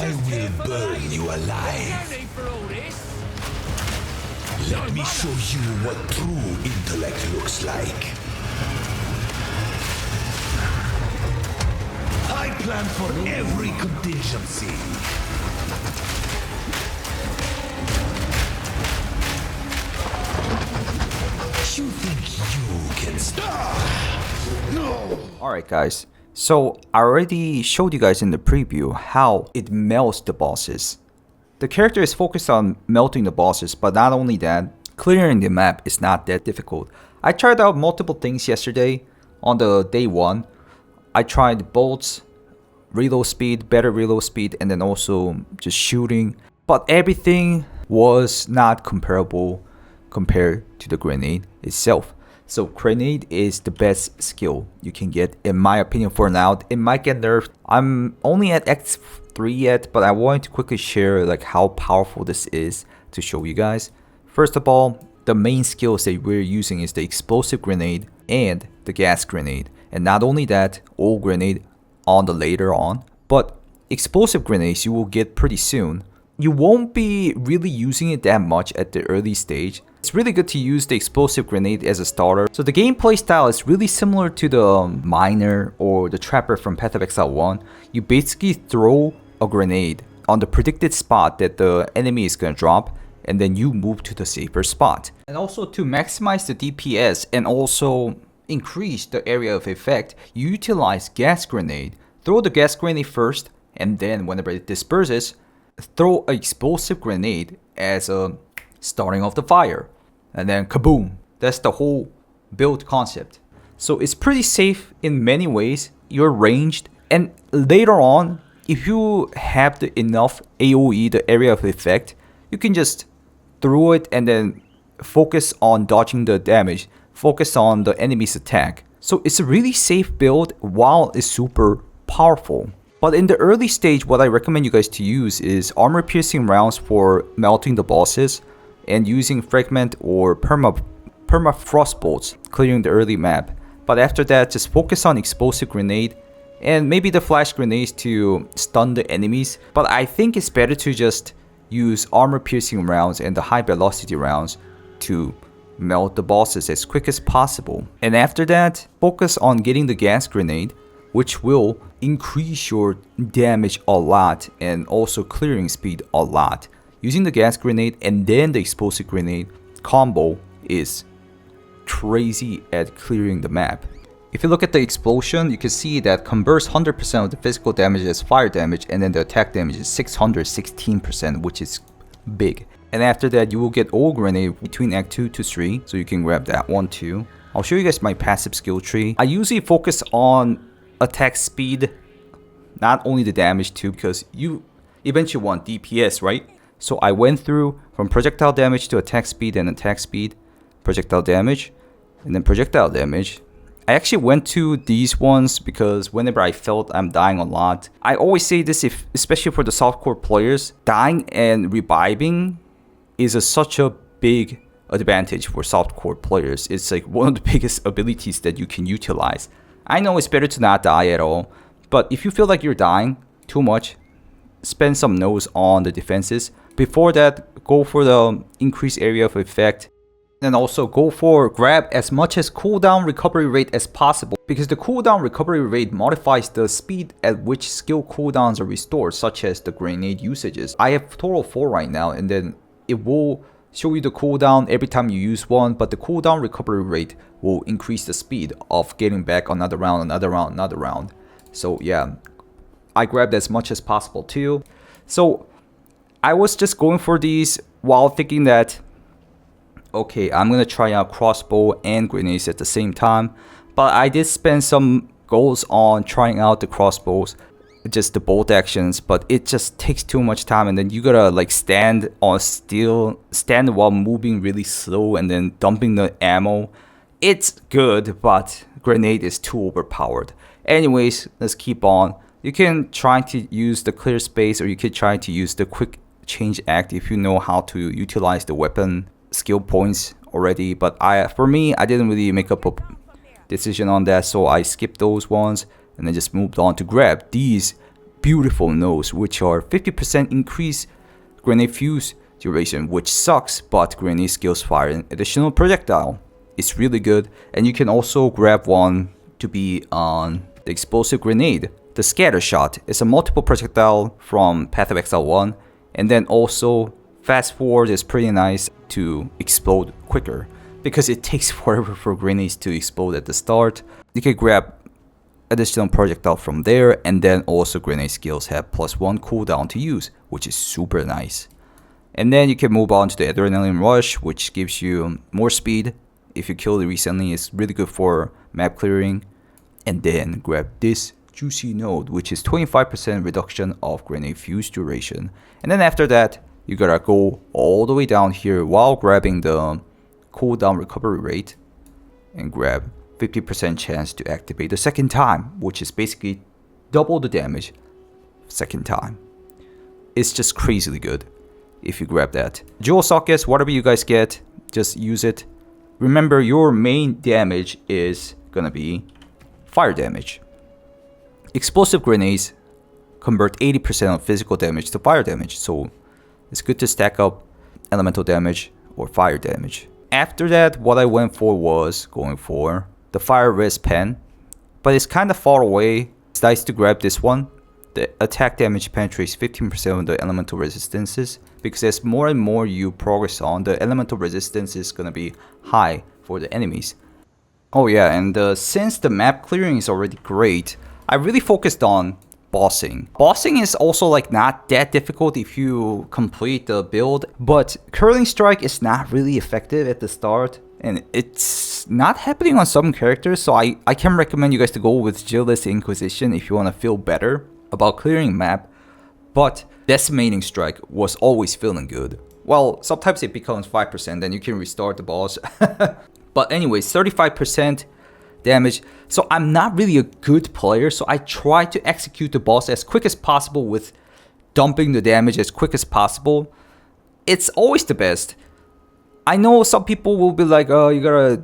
I will burn you alive. Let me show you what true intellect looks like. I plan for every contingency. You think you can stop? No! Alright guys, so I already showed you guys in the preview how it melts the bosses. The character is focused on melting the bosses, but not only that, clearing the map is not that difficult. I tried out multiple things yesterday on the day 1. I tried bolts, reload speed, better reload speed, and then also just shooting. But everything was not comparable compared to the grenade itself. So grenade is the best skill you can get in my opinion for now. It might get nerfed. I'm only at X3 yet, but I wanted to quickly share like how powerful this is to show you guys. First of all, the main skills that we're using is the explosive grenade and the gas grenade. And not only that, all grenade on the later on, but explosive grenades you will get pretty soon. You won't be really using it that much at the early stage. It's really good to use the explosive grenade as a starter. So the gameplay style is really similar to the miner or the trapper from Path of Exile 1. You basically throw a grenade on the predicted spot that the enemy is going to drop, and then you move to the safer spot. And also to maximize the DPS and also increase the area of effect, you utilize gas grenade. Throw the gas grenade first, and then whenever it disperses, throw an explosive grenade as a starting off the fire, and then kaboom. That's the whole build concept. So it's pretty safe in many ways. You're ranged, and later on, if you have the enough AoE, the area of effect, you can just throw it and then focus on dodging the damage, focus on the enemy's attack. So it's a really safe build while it's super powerful. But in the early stage, what I recommend you guys to use is armor piercing rounds for melting the bosses, and using fragment or permafrost bolts, clearing the early map. But after that, just focus on explosive grenade and maybe the flash grenades to stun the enemies. But I think it's better to just use armor piercing rounds and the high velocity rounds to melt the bosses as quick as possible. And after that, focus on getting the gas grenade, which will increase your damage a lot and also clearing speed a lot. Using the gas grenade and then the explosive grenade combo is crazy at clearing the map. If you look at the explosion, you can see that converts 100% of the physical damage as fire damage, and then the attack damage is 616%, which is big. And after that, you will get all grenade between Act 2 to 3, so you can grab that one too. I'll show you guys my passive skill tree. I usually focus on attack speed, not only the damage too, because you eventually want DPS, right? So I went through from projectile damage to attack speed and attack speed, projectile damage, and then projectile damage. I actually went to these ones because whenever I felt I'm dying a lot, I always say this, especially for the softcore players, dying and reviving is such a big advantage for softcore players. It's like one of the biggest abilities that you can utilize. I know it's better to not die at all, but if you feel like you're dying too much, spend some nodes on the defenses. Before that, go for the increased area of effect, and also go for grab as much as cooldown recovery rate as possible, because the cooldown recovery rate modifies the speed at which skill cooldowns are restored, such as the grenade usages. I have total 4 right now, and then it will show you the cooldown every time you use one, but the cooldown recovery rate will increase the speed of getting back another round, another round, another round. So yeah, I grabbed as much as possible too. So I was just going for these while thinking that, okay, I'm gonna try out crossbow and grenades at the same time. But I did spend some goals on trying out the crossbows, just the bolt actions, but it just takes too much time, and then you gotta like stand while moving really slow and then dumping the ammo. It's good, but grenade is too overpowered. Anyways, let's keep on. You can try to use the clear space, or you could try to use the quick change act if you know how to utilize the weapon skill points already. But for me, I didn't really make up a decision on that, so I skipped those ones and then just moved on to grab these beautiful nodes, which are 50% increase grenade fuse duration, which sucks, but grenade skills fire an additional projectile. It's really good, and you can also grab one to be on the explosive grenade. The scatter shot is a multiple projectile from Path of Exile 1, and then also fast forward is pretty nice to explode quicker because it takes forever for grenades to explode at the start. You can grab additional projectile from there, and then also grenade skills have +1 cooldown to use, which is super nice. And then you can move on to the Adrenaline Rush, which gives you more speed. If you killed it recently, it's really good for map clearing. And then grab this juicy node, which is 25% reduction of grenade fuse duration. And then after that, you gotta go all the way down here while grabbing the cooldown recovery rate and grab 50% chance to activate the second time, which is basically double the damage second time. It's just crazily good if you grab that. Jewel sockets, whatever you guys get, just use it. Remember, your main damage is gonna be fire damage. Explosive grenades convert 80% of physical damage to fire damage, so it's good to stack up elemental damage or fire damage. After that, what I went for was going for the fire res pen, but it's kind of far away. It's nice to grab this one. The attack damage penetrates 15% of the elemental resistances, because as more and more you progress on, the elemental resistance is gonna be high for the enemies. Oh yeah, and since the map clearing is already great, I really focused on bossing. Bossing is also like not that difficult if you complete the build, but curling strike is not really effective at the start, and it's not happening on some characters, so I can recommend you guys to go with Gillis Inquisition if you want to feel better about clearing map. But decimating strike was always feeling good. Well, sometimes it becomes 5%, then you can restart the boss. But anyways, 35% damage. So I'm not really a good player, so I try to execute the boss as quick as possible with dumping the damage as quick as possible. It's always the best. I know some people will be like, oh, you gotta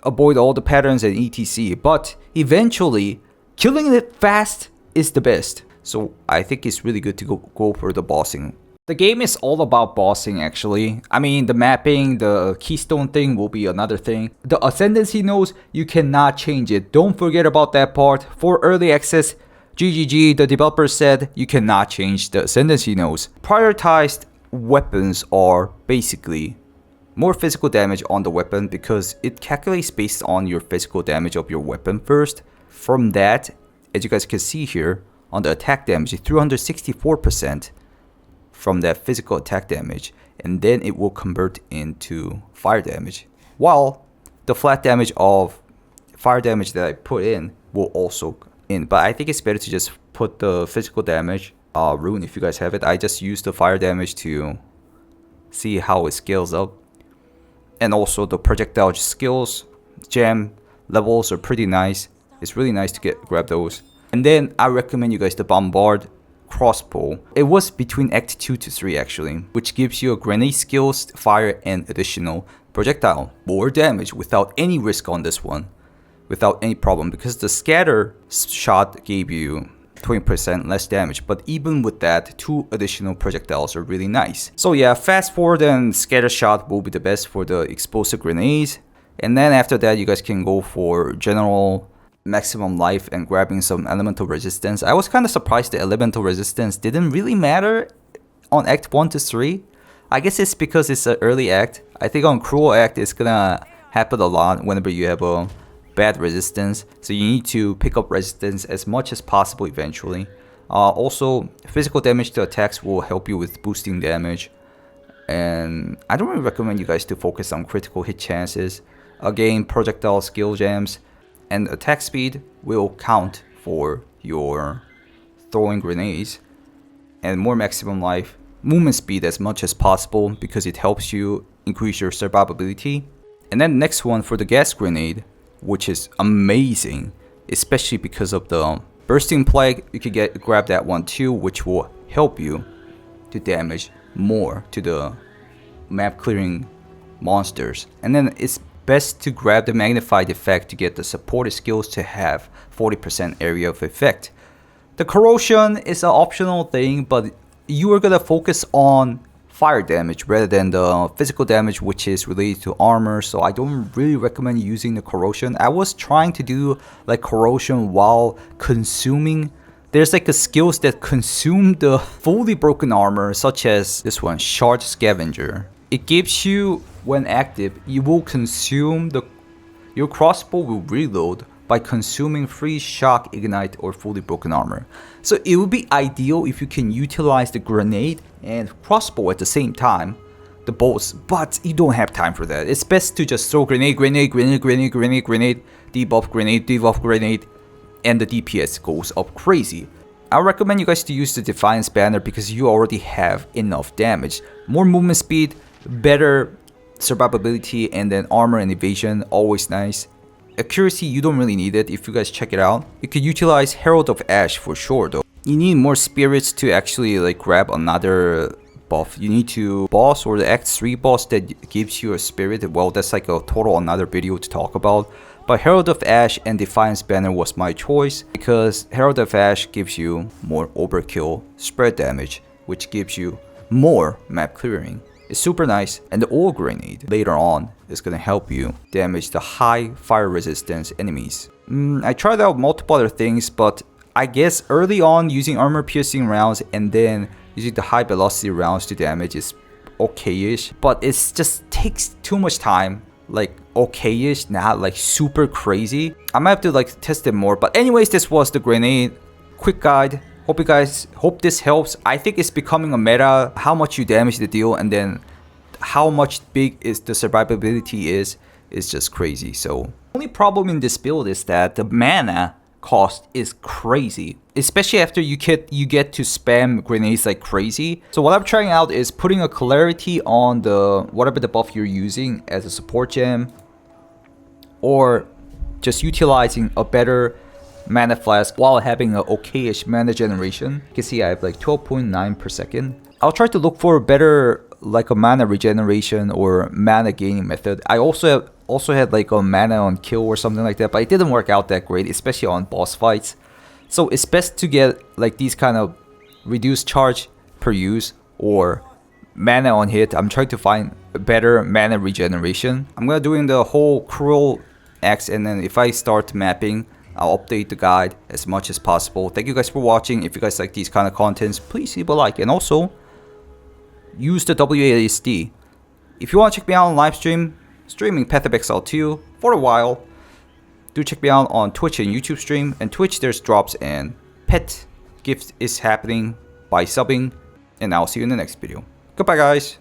avoid all the patterns and etc. But eventually, killing it fast is the best. So I think it's really good to go for the bossing. The game is all about bossing actually. I mean, the mapping, the keystone thing will be another thing. The Ascendency Nodes, you cannot change it. Don't forget about that part. For early access, GGG, the developer said you cannot change the Ascendency Nodes. Prioritized weapons are basically more physical damage on the weapon because it calculates based on your physical damage of your weapon first. From that, as you guys can see here, on the attack damage, 364% from that physical attack damage, and then it will convert into fire damage, while the flat damage of fire damage that I put in will also in. But I think it's better to just put the physical damage rune if you guys have it. I just use the fire damage to see how it scales up, and also the projectile skills gem levels are pretty nice. It's really nice to grab those. And then I recommend you guys to bombard crossbow. It was between Act 2 to 3 actually, which gives you a grenade skills, fire, and additional projectile. More damage without any risk on this one, without any problem, because the scatter shot gave you 20% less damage, but even with that, 2 additional projectiles are really nice. So yeah, fast forward and scatter shot will be the best for the explosive grenades, and then after that you guys can go for general maximum life and grabbing some elemental resistance. I was kind of surprised the elemental resistance didn't really matter on Act 1 to 3. I guess it's because it's an early act. I think on Cruel Act it's gonna happen a lot whenever you have a bad resistance, so you need to pick up resistance as much as possible eventually. Also, physical damage to attacks will help you with boosting damage, and I don't really recommend you guys to focus on critical hit chances. Again, projectile skill gems and attack speed will count for your throwing grenades, and more maximum life, movement speed as much as possible because it helps you increase your survivability. And then next one for the gas grenade, which is amazing, especially because of the bursting plague. You could grab that one too, which will help you to damage more to the map clearing monsters. And then it's best to grab the magnified effect to get the supported skills to have 40% area of effect. The corrosion is an optional thing, but you are gonna focus on fire damage rather than the physical damage, which is related to armor. So I don't really recommend using the corrosion. I was trying to do like corrosion while consuming. There's like a skills that consume the fully broken armor, such as this one, Shard Scavenger. It gives you, when active, you will consume your crossbow will reload by consuming free shock, ignite, or fully broken armor. So it would be ideal if you can utilize the grenade and crossbow at the same time, the bolts, but you don't have time for that. It's best to just throw grenade, grenade, grenade, grenade, grenade, grenade, debuff, grenade, and the DPS goes up crazy. I recommend you guys to use the Defiance banner because you already have enough damage. More movement speed, better survivability, and then armor and evasion, always nice. Accuracy, you don't really need it if you guys check it out. You could utilize Herald of Ash for sure though. You need more spirits to actually like grab another buff. You need to boss or the Act 3 boss that gives you a spirit. Well, that's like a total another video to talk about. But Herald of Ash and Defiance Banner was my choice because Herald of Ash gives you more overkill spread damage, which gives you more map clearing. It's super nice, and the Oil Grenade later on is gonna help you damage the high fire resistance enemies. I tried out multiple other things, but I guess early on using armor piercing rounds and then using the high velocity rounds to damage is okay-ish, but it just takes too much time. Like okay-ish, not like super crazy. I might have to like test it more, but anyways, this was the grenade quick guide. Hope this helps. I think it's becoming a meta, how much you damage the deal and then how much big is the survivability is just crazy. So only problem in this build is that the mana cost is crazy, especially after you get to spam grenades like crazy. So what I'm trying out is putting a clarity on the whatever the buff you're using as a support gem, or just utilizing a better mana flask while having a okay-ish mana generation. You can see I have like 12.9 per second. I'll try to look for a better like a mana regeneration or mana gaining method. I also had like a mana on kill or something like that, but it didn't work out that great, especially on boss fights. So it's best to get like these kind of reduced charge per use or mana on hit. I'm trying to find a better mana regeneration. I'm gonna doing the whole cruel X, and then if I start mapping, I'll update the guide as much as possible. Thank you guys for watching. If you guys like these kind of contents, please leave a like, and also use the WASD. If you want to check me out on live streaming Path of Exile 2 for a while, do check me out on Twitch and YouTube stream. And Twitch, there's drops and pet gift is happening by subbing. And I'll see you in the next video. Goodbye guys.